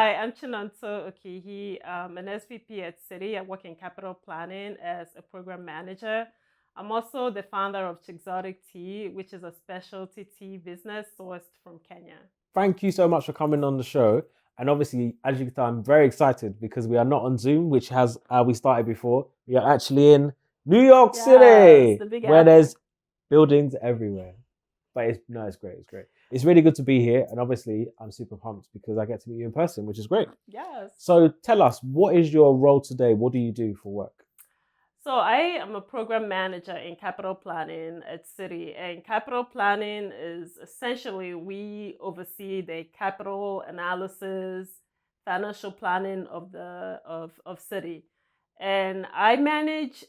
Hi, I'm Chinonso Okihi. I'm an SVP at Citi. I work in capital planning as a program manager. I'm also the founder of Chixotic Tea, which is a specialty tea business sourced from Kenya. Thank you so much for coming on the show. And obviously, as you can tell, I'm very excited because we are not on Zoom, which has we started before. We are actually in New York Yes, City, the Big where Apple. there's buildings everywhere. But it's great. It's great. It's really good to be here. And obviously, I'm super pumped because I get to meet you in person, which is great. Yes. So tell us, what is your role today? What do you do for work? So I am a program manager in capital planning at Citi, and capital planning is essentially we oversee the capital analysis, financial planning of the Citi, and I manage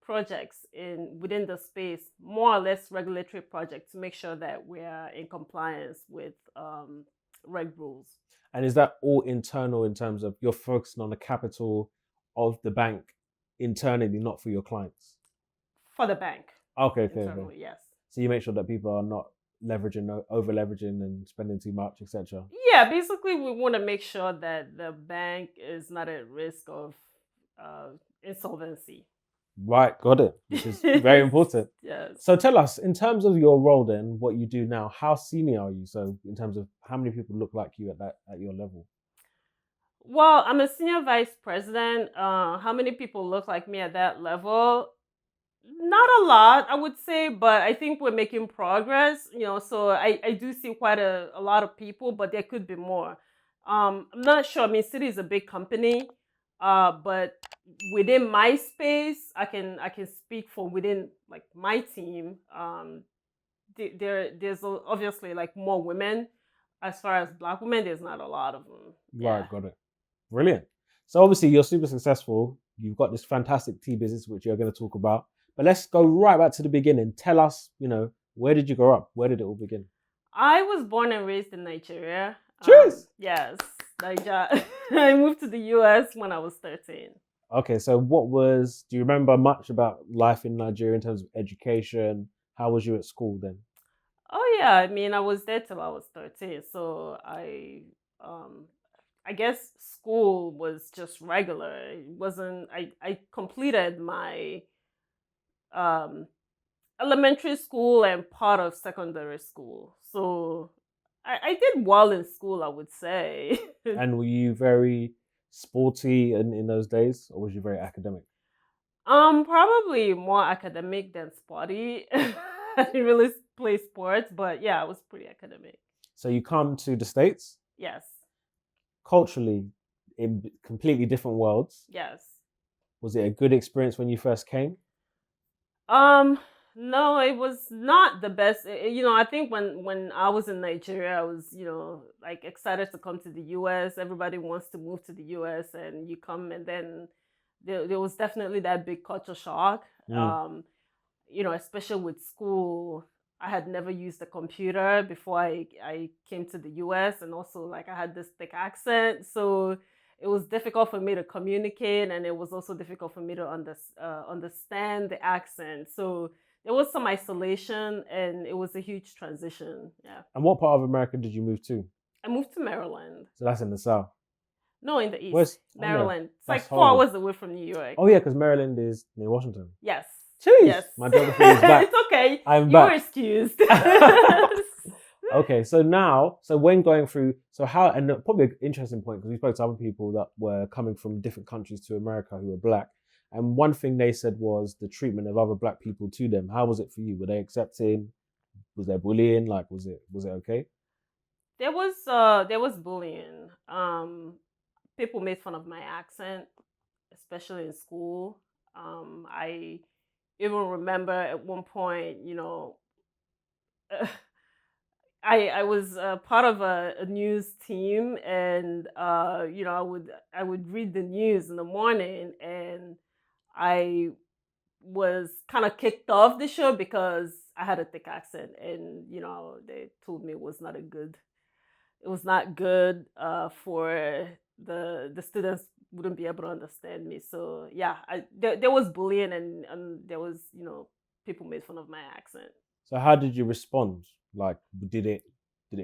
projects in within the space, more or less regulatory projects, to make sure that we are in compliance with reg rules And is that all internal in terms of you're focusing on the capital of the bank internally, not for your clients? for the bank Okay. internally. Yes. So you make sure that people are not leveraging, over leveraging, and spending too much, etc. Yeah, basically, we want to make sure that the bank is not at risk of uh, insolvency. Right, got it, which is very important. Yes. So tell us, in terms of your role, then what you do now, how senior are you? So in terms of how many people look like you at your level? Well, I'm a senior vice president. How many people look like me at that level? Not a lot, I would say, but I think we're making progress. So I do see quite a lot of people, but there could be more. I'm not sure. I mean, City is a big company, but within my space, I can speak for within like my team. There's obviously like more women. As far as Black women, there's not a lot of them. Yeah. Right, got it. Brilliant. So obviously you're super successful. You've got this fantastic tea business which you're going to talk about. But let's go right back to the beginning. Tell us, where did you grow up? Where did it all begin? I was born and raised in Nigeria. Cheers. Yes, Niger. I moved to the US when I was 13. Okay, so do you remember much about life in Nigeria in terms of education? How was you at school then? Oh yeah, I mean I was there till I was 13. So um I guess school was just regular. It wasn't I completed my um elementary school and part of secondary school. So I did well in school, I would say. And were you very sporty in those days, or was you very academic? Probably more academic than sporty. I didn't really play sports, but yeah, I was pretty academic. So you come to the States, Yes, culturally in completely different worlds. yes. Was it a good experience when you first came? Um, no, it was not the best. I think when I was in Nigeria, I was, like excited to come to the US. Everybody wants to move to the US, and you come, and then there was definitely that big culture shock. Mm. Especially with school. I had never used a computer before I came to the US, and also like I had this thick accent. So it was difficult for me to communicate, and it was also difficult for me to understand the accent. So there was some isolation, and it was a huge transition. Yeah. And what part of America did you move to? I moved to Maryland. So that's in the South. No, in the East. Where's Oh no, Maryland. It's that's like 4 hours horrible. away from New York. Oh yeah, because Maryland is near Washington. Yes. Jeez, Yes. my geography is back. It's okay. I'm You were back. excused. Okay, so when going through, so how, and probably an interesting point because we spoke to other people that were coming from different countries to America who were black, and one thing they said was the treatment of other black people to them. How was it for you? Were they accepting? Was there bullying? Like, was it okay? There was bullying. People made fun of my accent, especially in school. I even remember at one point, I was part of a news team, and I would read the news in the morning, and I was kind of kicked off the show because I had a thick accent, and they told me it was not good for the students wouldn't be able to understand me. So yeah, there was bullying, and there was people made fun of my accent. So how did you respond? Like, did it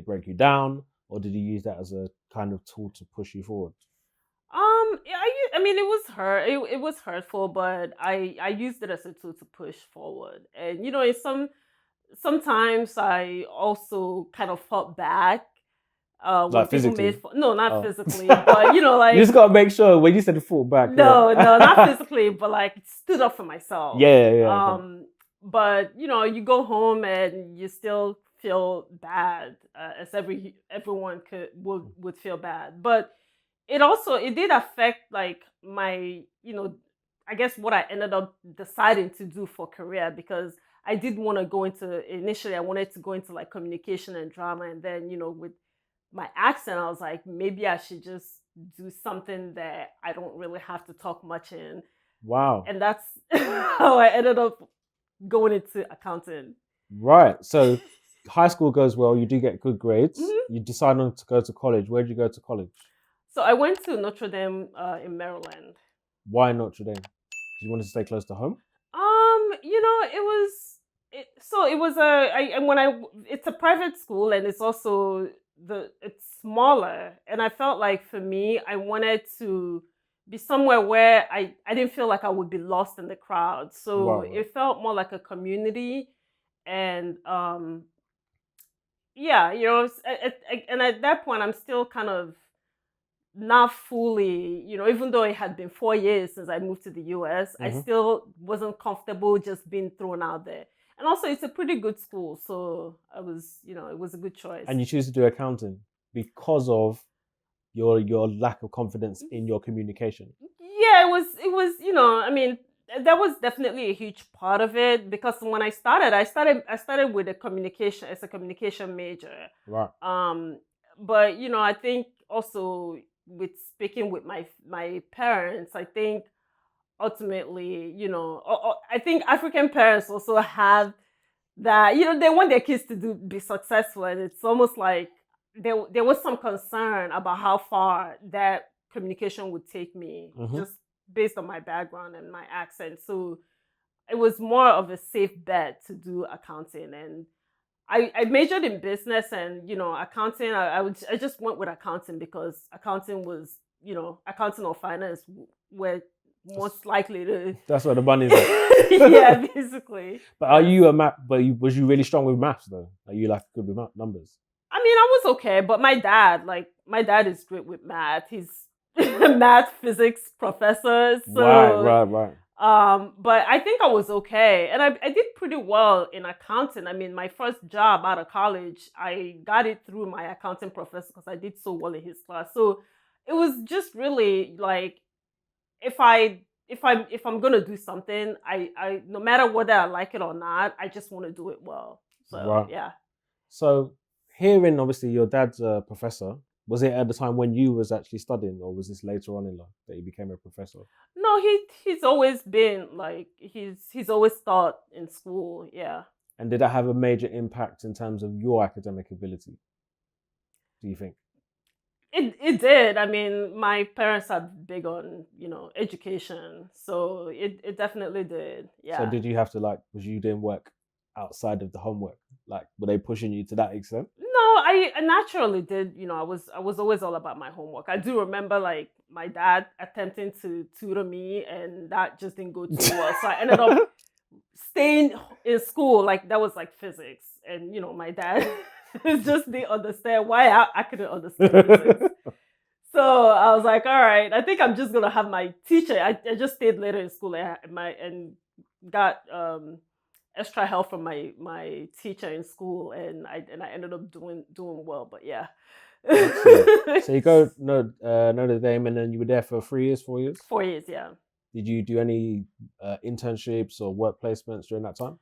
break you down, or did you use that as a kind of tool to push you forward? Yeah, I mean, it was hurtful, but I used it as a tool to push forward. And in sometimes I also kind of fought back when Like people made physically? no, not Oh. physically, but You just like gotta make sure when you said fall back, yeah. no, not physically, but like stood up for myself. Yeah, yeah, okay. But you go home and you still feel bad, as everyone would feel bad. But it did affect like my, I guess what I ended up deciding to do for career, because I did want to go into initially I wanted to go into like communication and drama, and then with my accent I was like, maybe I should just do something that I don't really have to talk much in, Wow. and that's how I ended up going into accounting. Right. So high school goes well, you do get good grades. Mhm. You decide not to go to college. Where did you go to college? So I went to Notre Dame in Maryland. Why Notre Dame? Because you wanted to stay close to home? It was it was it's a private school, and it's also it's smaller, and I felt like for me I wanted to be somewhere where I didn't feel like I would be lost in the crowd. So Right, right. it felt more like a community, and yeah, and at that point I'm still kind of not fully, even though it had been 4 years since I moved to the US, I Hmm. still wasn't comfortable just being thrown out there. And also, it's a pretty good school, so it was a good choice. And you choose to do accounting because of your lack of confidence in your communication. Yeah, I mean, that was definitely a huge part of it, because when I started with a communication major. Right. But I think also with speaking with my parents, I think ultimately, I think African parents also have that, they want their kids to be successful, and it's almost like there was some concern about how far that communication would take me, Hmm. just based on my background and my accent. So it was more of a safe bet to do accounting, and I majored in business, and accounting. I just went with accounting because accounting was, accounting or finance were That's, most likely to. that's where the money's at. Yeah, basically. But are Yes. you a math? Was you really strong with maths though? Are you like good with numbers? I mean, I was okay, but my dad is great with math. He's a math physics professor, Right, so right, right. but I think I was okay, and I did pretty well in accounting. I mean, my first job out of college, I got it through my accounting professor because I did so well in his class. So it was just really like, if I'm gonna do something, I no matter whether I like it or not, I just want to do it well. So Right. yeah. So hearing obviously your dad's a professor, was it at the time when you was actually studying, or was this later on in life that you became a professor? No, he's always been like, he's always taught in school. Yeah. And did that have a major impact in terms of your academic ability? Do you think? It did. I mean, my parents are big on, education, so it definitely did. So Yeah. did you have to like? Was you doing work outside of the homework? Like, were they pushing you to that extent? No, I naturally did. I was always all about my homework. I do remember like my dad attempting to tutor me, and that just didn't go too well. So I ended up staying in school. Like that was like physics, and my dad just didn't understand why I couldn't understand physics. So I was like, all right, I think I'm just gonna have my teacher. I just stayed later in school, and got extra help from my teacher in school, and I ended up doing well. But yeah. Excellent. So you go Notre Dame, and then you were there for 3 years, 4 years. 4 years, yeah. Did you do any internships or work placements during that time?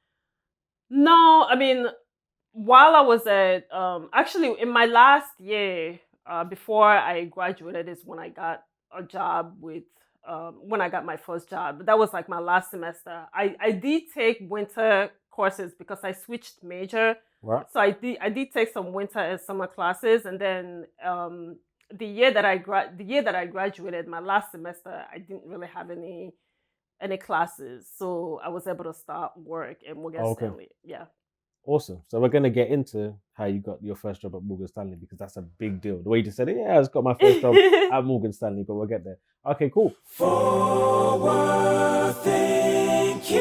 No, I mean, while I was at actually in my last year, before I graduated, is when I got a job with when I got my first job. That was like my last semester. I did take winter courses because I switched major. Right. So I did take some winter and summer classes, and then the year that I graduated, my last semester, I didn't really have any classes, so I was able to start work at Morgan Oh, okay. Stanley. Yeah. Awesome. So we're gonna get into how you got your first job at Morgan Stanley because that's a big deal. The way you just said it, yeah, I just got my first job at Morgan Stanley, but we'll get there. Okay, cool. Forward thinking.